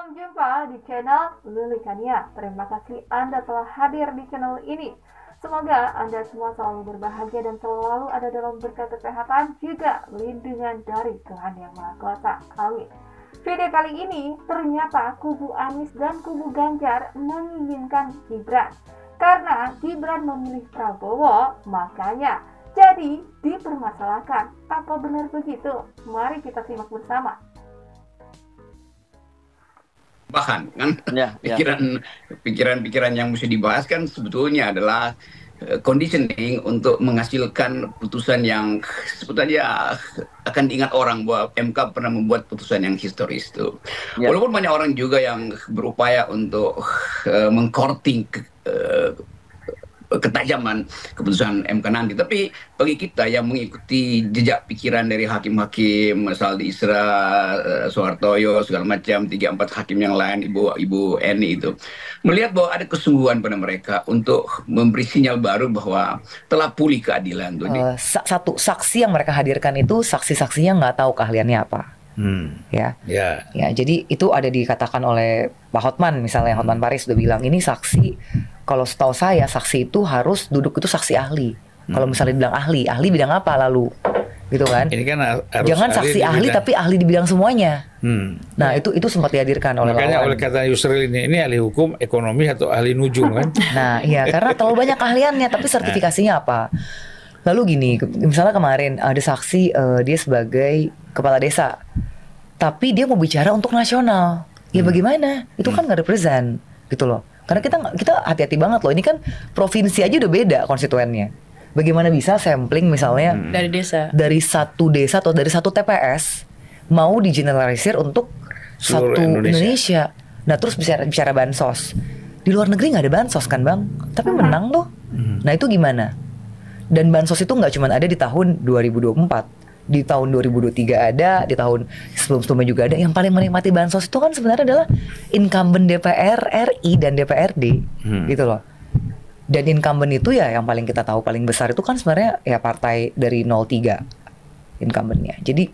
Selamat jumpa di channel Lili Kania. Terima kasih Anda telah hadir di channel ini. Semoga Anda semua selalu berbahagia dan selalu ada dalam berkat kesehatan juga lindungan dari Tuhan Yang Maha Kuasa. Amin. Video kali ini ternyata kubu Anies dan kubu Ganjar menginginkan Gibran. Karena Gibran memilih Prabowo, makanya jadi dipermasalahkan. Apa benar begitu? Mari kita simak bersama. Bahan kan pikiran-pikiran yang mesti dibahas kan sebetulnya adalah conditioning untuk menghasilkan putusan yang sebetulnya akan diingat orang bahwa MK pernah membuat putusan yang historis itu. Walaupun banyak orang juga yang berupaya untuk mengkorting ketajaman keputusan MK nanti, tapi bagi kita yang mengikuti jejak pikiran dari hakim-hakim Saldi Isra, Soehartoyo, segala macam 3-4 hakim yang lain, Ibu Eni itu melihat bahwa ada kesungguhan pada mereka untuk memberi sinyal baru bahwa telah pulih keadilan. Satu saksi yang mereka hadirkan itu saksi-saksinya nggak tahu keahliannya apa. Ya, jadi itu ada dikatakan oleh Pak Hotman misalnya, Hotman Paris udah bilang ini saksi. Kalau setahu saya saksi itu harus duduk itu saksi ahli. Kalau misalnya bilang ahli bidang apa lalu, gitu kan? Ini kan harus jangan saksi ahli tapi ahli di bidang semuanya. Nah itu sempat dihadirkan oleh makanya lawan. oleh kata Yusril ini ahli hukum, ekonomi atau ahli nujum kan? Nah iya karena terlalu banyak keahliannya tapi sertifikasinya apa? Lalu gini, misalnya kemarin ada saksi dia sebagai kepala desa, tapi dia mau bicara untuk nasional. Ya bagaimana? Itu kan nggak represent, gitu loh. Karena kita hati-hati banget loh. Ini kan provinsi aja udah beda konstituennya. Bagaimana bisa sampling misalnya dari satu desa atau dari satu TPS mau digeneralisir untuk seluruh satu Indonesia. Nah terus bicara bansos. Di luar negeri nggak ada bansos kan bang? Tapi menang loh. Nah itu gimana? Dan bansos itu nggak cuma ada di tahun 2024. Di tahun 2023 ada, di tahun sebelum-sebelumnya juga ada. Yang paling menikmati bansos itu kan sebenarnya adalah incumbent DPR RI dan DPRD, gitu loh. Dan incumbent itu ya yang paling kita tahu paling besar itu kan sebenarnya ya partai dari 03 incumbentnya. Jadi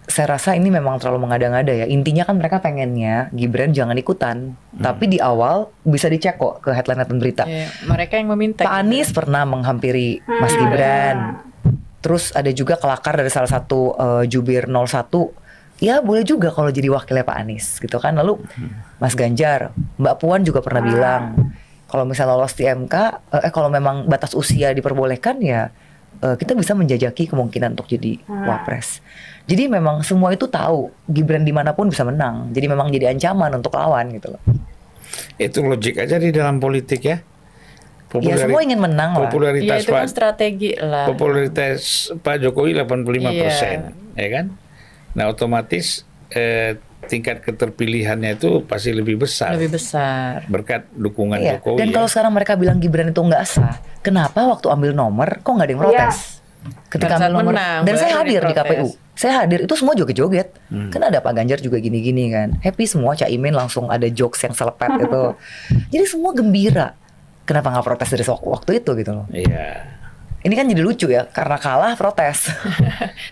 saya rasa ini memang terlalu mengada-ngada ya. Intinya kan mereka pengennya Gibran jangan ikutan, tapi di awal bisa dicek kok ke headline berita. Mereka yang meminta. Pak Anies pernah menghampiri Mas Gibran. Terus ada juga kelakar dari salah satu jubir 01. Ya boleh juga kalau jadi wakilnya Pak Anies gitu kan. Lalu Mas Ganjar, Mbak Puan juga pernah bilang kalau misalnya lolos di MK, kalau memang batas usia diperbolehkan ya kita bisa menjajaki kemungkinan untuk jadi wapres. Jadi memang semua itu tahu Gibran dimanapun bisa menang. Jadi memang jadi ancaman untuk lawan gitu loh. Itu logik aja di dalam politik ya. Ya semua ingin menang lah. Ya itu kan strategi lah. Popularitas Pak Jokowi 85%, ya kan? Nah otomatis tingkat keterpilihannya itu pasti lebih besar. Lebih besar. Berkat dukungan Jokowi. Dan kalau sekarang mereka bilang Gibran itu nggak sah, kenapa waktu ambil nomor kok nggak ada yang protes? Ketika ambil nomor, dan saya hadir di KPU. Saya hadir, itu semua joget-joget. Kan ada Pak Ganjar juga gini-gini kan. Happy semua, Caimin langsung ada jokes yang selepet gitu. Jadi semua gembira. Kenapa nggak protes dari waktu itu gitu loh? Iya. Ini kan jadi lucu ya, karena kalah protes.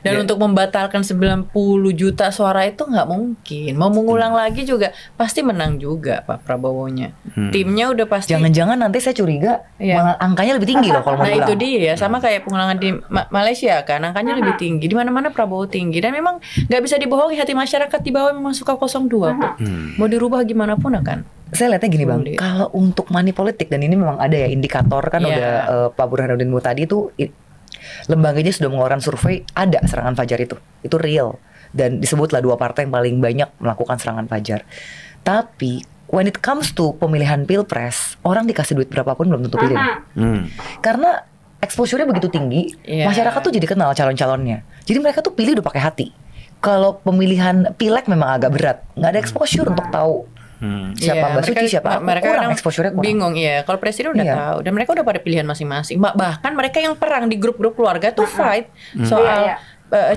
Dan untuk membatalkan 90 juta suara itu nggak mungkin. Mau mengulang lagi juga pasti menang juga Pak Prabowo-nya. Timnya udah pasti. Jangan-jangan nanti saya curiga malah angkanya lebih tinggi loh kalau mau itu dia, sama kayak pengulangan di Malaysia kan, angkanya lebih tinggi. Di mana-mana Prabowo tinggi. Dan memang nggak bisa dibohongi, hati masyarakat di bawah memang suka 02 kok. Mau dirubah gimana pun akan. Saya lihatnya gini bang, kalau untuk money politik, dan ini memang ada ya indikator kan udah Pak Burhanuddin Muhtadi itu lembaganya sudah mengeluarkan survei, ada serangan fajar itu real, dan disebutlah 2 partai yang paling banyak melakukan serangan fajar. Tapi when it comes to pemilihan pilpres, orang dikasih duit berapapun belum tentu pilih, karena exposure-nya begitu tinggi, masyarakat tuh jadi kenal calon-calonnya, jadi mereka tuh pilih udah pakai hati. Kalau pemilihan pileg memang agak berat, nggak ada exposure untuk tahu siapa Mbak Suci, siapa aku, mereka kurang exposure-nya kurang. Bingung kalau presiden udah tahu dan mereka udah pada pilihan masing-masing. Bahkan mereka yang perang di grup-grup keluarga tuh fight soal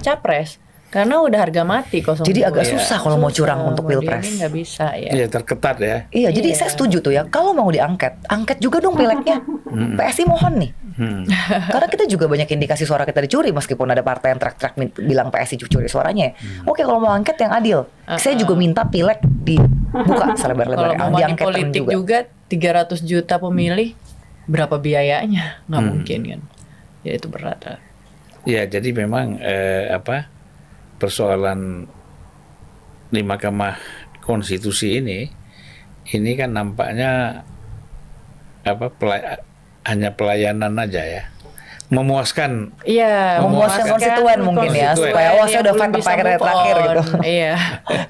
capres karena udah harga mati 02. Jadi agak susah kalau mau curang untuk pilpres. Ini nggak bisa ya. Iya terketat ya. Iya jadi saya setuju tuh ya, kalau mau diangket, angket juga dong pileknya. PSI mohon nih. Karena kita juga banyak indikasi suara kita dicuri, meskipun ada partai yang teriak-teriak bilang PSI curi suaranya. Oke, kalau mau angket yang adil. Saya juga minta pileg dibuka selebar-lebarnya. Kalau mau money Diangketkan politik juga 300 juta pemilih, berapa biayanya? Nggak mungkin kan. Ya itu berat lah. Ya, jadi memang persoalan di Mahkamah Konstitusi ini kan nampaknya hanya pelayanan aja ya, memuaskan. Iya, memuaskan konstituen mungkin ya, supaya saya udah fight sampai terakhir gitu. Iya.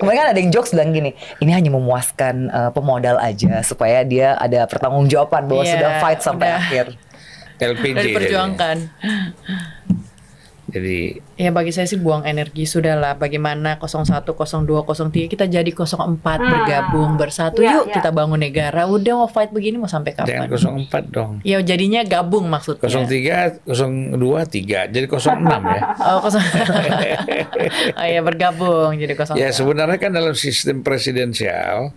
Kemarin kan ada yang jokes bilang gini, ini hanya memuaskan pemodal aja supaya dia ada pertanggungjawaban bahwa sudah fight sampai akhir. LPG Udah diperjuangkan. Jadi ya bagi saya sih buang energi, sudahlah. Bagaimana 01, 02, 03 kita jadi 04 bergabung bersatu. Yuk kita bangun negara. Udah mau fight begini mau sampai kapan? Jangan 04 dong. Ya jadinya gabung maksudnya. 03, 02, 3 jadi 06 ya. Oh, oh ya bergabung jadi 06. Ya sebenarnya kan dalam sistem presidensial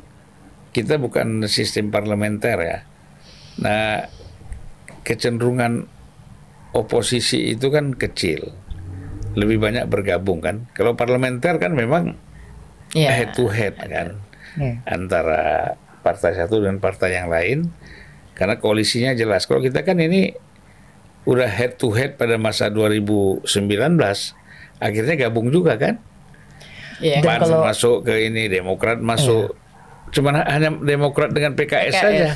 kita bukan sistem parlementer ya. Nah, kecenderungan oposisi itu kan kecil, lebih banyak bergabung kan. Kalau parlementer kan memang head to head kan, antara partai satu dan partai yang lain, karena koalisinya jelas. Kalau kita kan ini udah head to head pada masa 2019, akhirnya gabung juga kan. PAN masuk ke ini, Demokrat masuk, cuman hanya Demokrat dengan PKS saja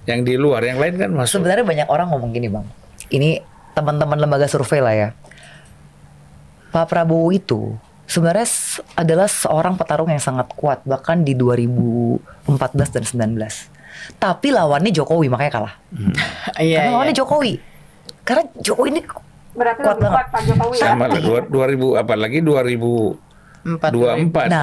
yang di luar, yang lain kan masuk. Sebenarnya banyak orang ngomong gini bang, ini teman-teman lembaga survei lah ya, Pak Prabowo itu sebenarnya adalah seorang petarung yang sangat kuat bahkan di 2014 dan 19. Tapi lawannya Jokowi makanya kalah. Karena lawannya Jokowi. Karena Jokowi ini berarti kuat banget. Pak Jokowi. Sama lah 2000 apalagi 2024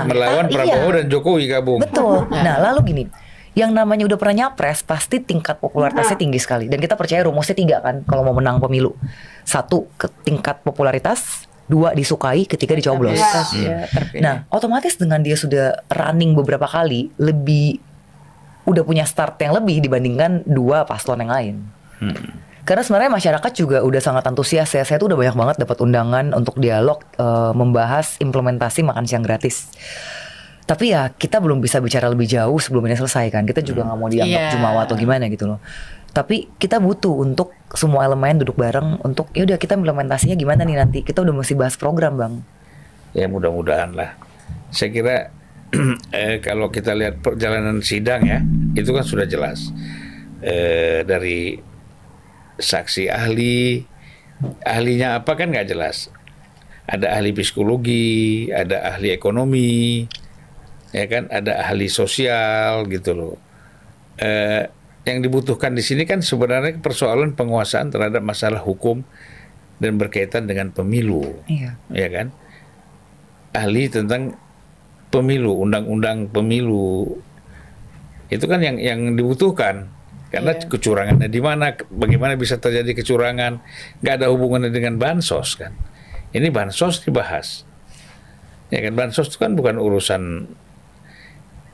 melawan Prabowo dan Jokowi gabung. Betul. Nah, lalu gini, yang namanya udah pernah nyapres pasti tingkat popularitasnya tinggi sekali, dan kita percaya rumusnya 3 kan kalau mau menang pemilu. 1 ke tingkat popularitas, 2 disukai, ketiga dicoblos. Nah, otomatis dengan dia sudah running beberapa kali, udah punya start yang lebih dibandingkan 2 paslon yang lain. Karena sebenarnya masyarakat juga udah sangat antusias ya. Saya tuh udah banyak banget dapat undangan untuk dialog membahas implementasi makan siang gratis. Tapi ya kita belum bisa bicara lebih jauh sebelum ini selesai kan. Kita juga nggak mau dianggap jumawa atau gimana gitu loh. Tapi kita butuh untuk semua elemen duduk bareng untuk ya udah kita implementasinya gimana nih nanti. Kita udah mesti bahas program bang. Ya mudah-mudahan lah. Saya kira kalau kita lihat perjalanan sidang ya, itu kan sudah jelas. Dari saksi ahlinya apa kan nggak jelas. Ada ahli psikologi, ada ahli ekonomi, ya kan, ada ahli sosial gitu loh. Yang dibutuhkan di sini kan sebenarnya persoalan penguasaan terhadap masalah hukum dan berkaitan dengan pemilu, ya kan. Ahli tentang pemilu, undang-undang pemilu, itu kan yang dibutuhkan. Karena kecurangannya di mana, bagaimana bisa terjadi kecurangan, nggak ada hubungannya dengan bansos kan. Ini bansos dibahas, ya kan. Bansos itu kan bukan urusan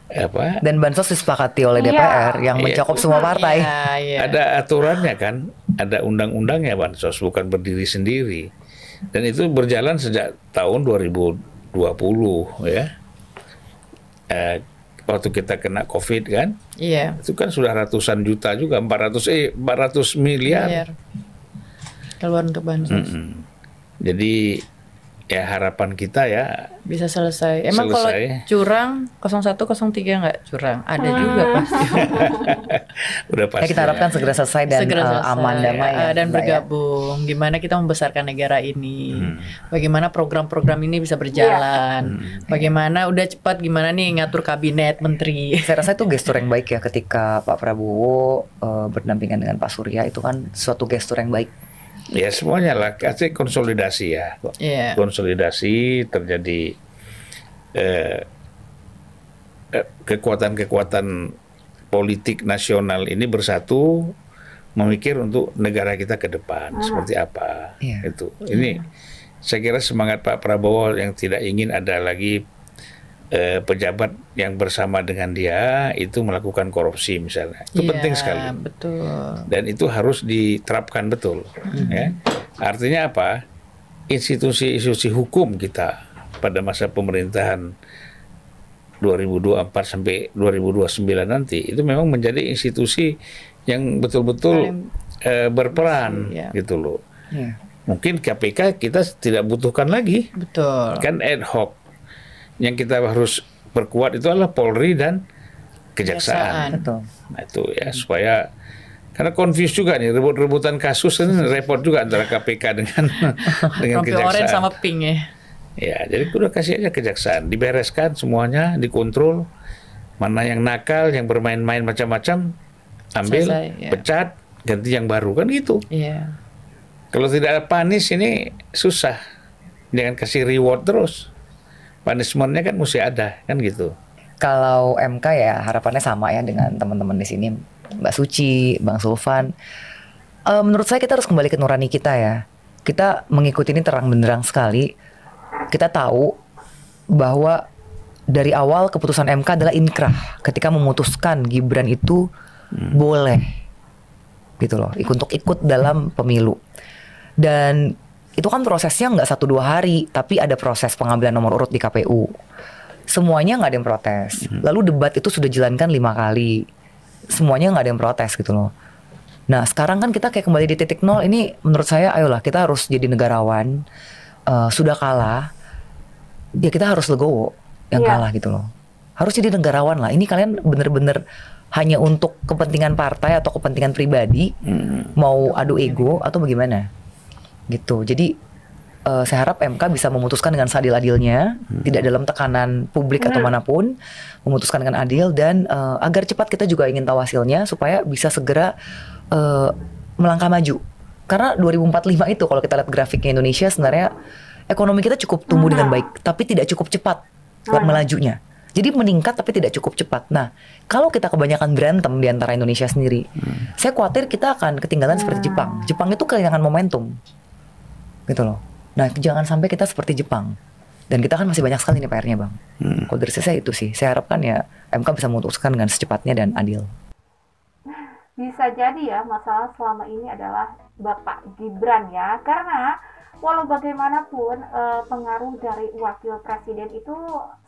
apa. Dan bansos disepakati oleh DPR yang mencakup semua partai. Ada aturannya kan, ada undang-undangnya bansos, bukan berdiri sendiri. Dan itu berjalan sejak tahun 2020 ya. Waktu kita kena COVID kan, itu kan sudah ratusan juta juga, 400 miliar keluar untuk bansos. Jadi ya harapan kita ya bisa selesai. Emang kalau curang 01, 03 nggak curang? Ada juga pasti. Udah pasti. Kita harapkan segera selesai dan aman damai dan bergabung. Gimana kita membesarkan negara ini? Bagaimana program-program ini bisa berjalan? Bagaimana udah cepat gimana nih ngatur kabinet menteri? Saya rasa itu gestur yang baik ya ketika Pak Prabowo berdampingan dengan Pak Surya, itu kan suatu gestur yang baik. Ya semuanya lah, kasih konsolidasi ya, konsolidasi terjadi kekuatan-kekuatan politik nasional ini bersatu memikir untuk negara kita ke depan seperti apa. Itu ini saya kira semangat Pak Prabowo yang tidak ingin ada lagi pejabat yang bersama dengan dia itu melakukan korupsi misalnya. Itu Iya, penting sekali. betul. Dan itu harus diterapkan betul. Ya. Artinya apa? Institusi-institusi hukum kita pada masa pemerintahan 2024 sampai 2029 nanti itu memang menjadi institusi yang betul-betul berperan ya. gitu loh. Iya. Mungkin KPK kita tidak butuhkan lagi, Betul. kan ad hoc. Yang kita harus perkuat itu adalah Polri dan Kejaksaan. Betul. Nah itu ya supaya karena confused juga nih rebut-rebutan kasus ini repot juga antara KPK dengan Rompi orange Kejaksaan. sama pink ya. Ya jadi udah kasih aja Kejaksaan, dibereskan semuanya, dikontrol mana yang nakal, yang bermain-main macam-macam, ambil, Selesai, ya. pecat, ganti yang baru kan gitu. Iya. Kalau tidak ada panis ini susah, jangan kasih reward terus. Punishment-nya kan mesti ada kan gitu. Kalau MK ya harapannya sama ya dengan teman-teman di sini, Mbak Suci, Bang Sulvan. Menurut saya kita harus kembali ke nurani kita ya. Kita mengikuti ini terang benderang sekali. Kita tahu bahwa dari awal keputusan MK adalah inkrah ketika memutuskan Gibran itu boleh gitu loh, untuk ikut dalam pemilu. Dan itu kan prosesnya nggak 1-2 hari, tapi ada proses pengambilan nomor urut di KPU. Semuanya nggak ada yang protes. Lalu debat itu sudah dijalankan 5 kali. Semuanya nggak ada yang protes gitu loh. Nah sekarang kan kita kayak kembali di titik nol. Ini menurut saya ayolah kita harus jadi negarawan. Sudah kalah, ya kita harus legowo yang Iya. kalah gitu loh. Harus jadi negarawan lah. Ini kalian bener-bener hanya untuk kepentingan partai atau kepentingan pribadi, mau adu ego atau bagaimana? Gitu. Jadi saya harap MK bisa memutuskan dengan seadil-adilnya, tidak dalam tekanan publik atau manapun, memutuskan dengan adil dan agar cepat kita juga ingin tahu hasilnya supaya bisa segera melangkah maju. Karena 2045 itu kalau kita lihat grafiknya Indonesia sebenarnya ekonomi kita cukup tumbuh dengan baik, tapi tidak cukup cepat melajunya. Jadi meningkat tapi tidak cukup cepat. Nah, kalau kita kebanyakan berantem di antara Indonesia sendiri, saya khawatir kita akan ketinggalan seperti Jepang. Jepang itu kehilangan momentum. Gitu loh. Nah, jangan sampai kita seperti Jepang. Dan kita kan masih banyak sekali nih PR-nya, Bang. Kalau dari saya itu sih. Saya harapkan ya MK bisa memutuskan dengan secepatnya dan adil. Bisa jadi ya masalah selama ini adalah Bapak Gibran ya, karena walau bagaimanapun pengaruh dari wakil presiden itu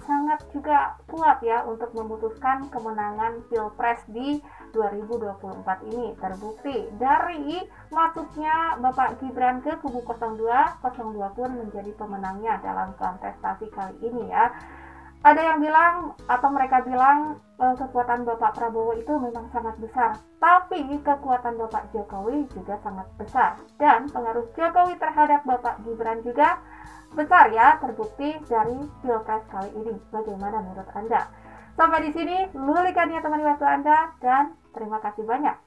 sangat juga kuat ya untuk memutuskan kemenangan Pilpres di 2024 ini. Terbukti dari masuknya Bapak Gibran ke kubu 02, 02 pun menjadi pemenangnya dalam kontestasi kali ini ya. Ada yang bilang atau mereka bilang kekuatan Bapak Prabowo itu memang sangat besar, tapi kekuatan Bapak Jokowi juga sangat besar dan pengaruh Jokowi terhadap Bapak Gibran juga besar ya, terbukti dari Pilpres kali ini. Bagaimana menurut Anda? Sampai di sini lulikannya teman waktu Anda dan terima kasih banyak.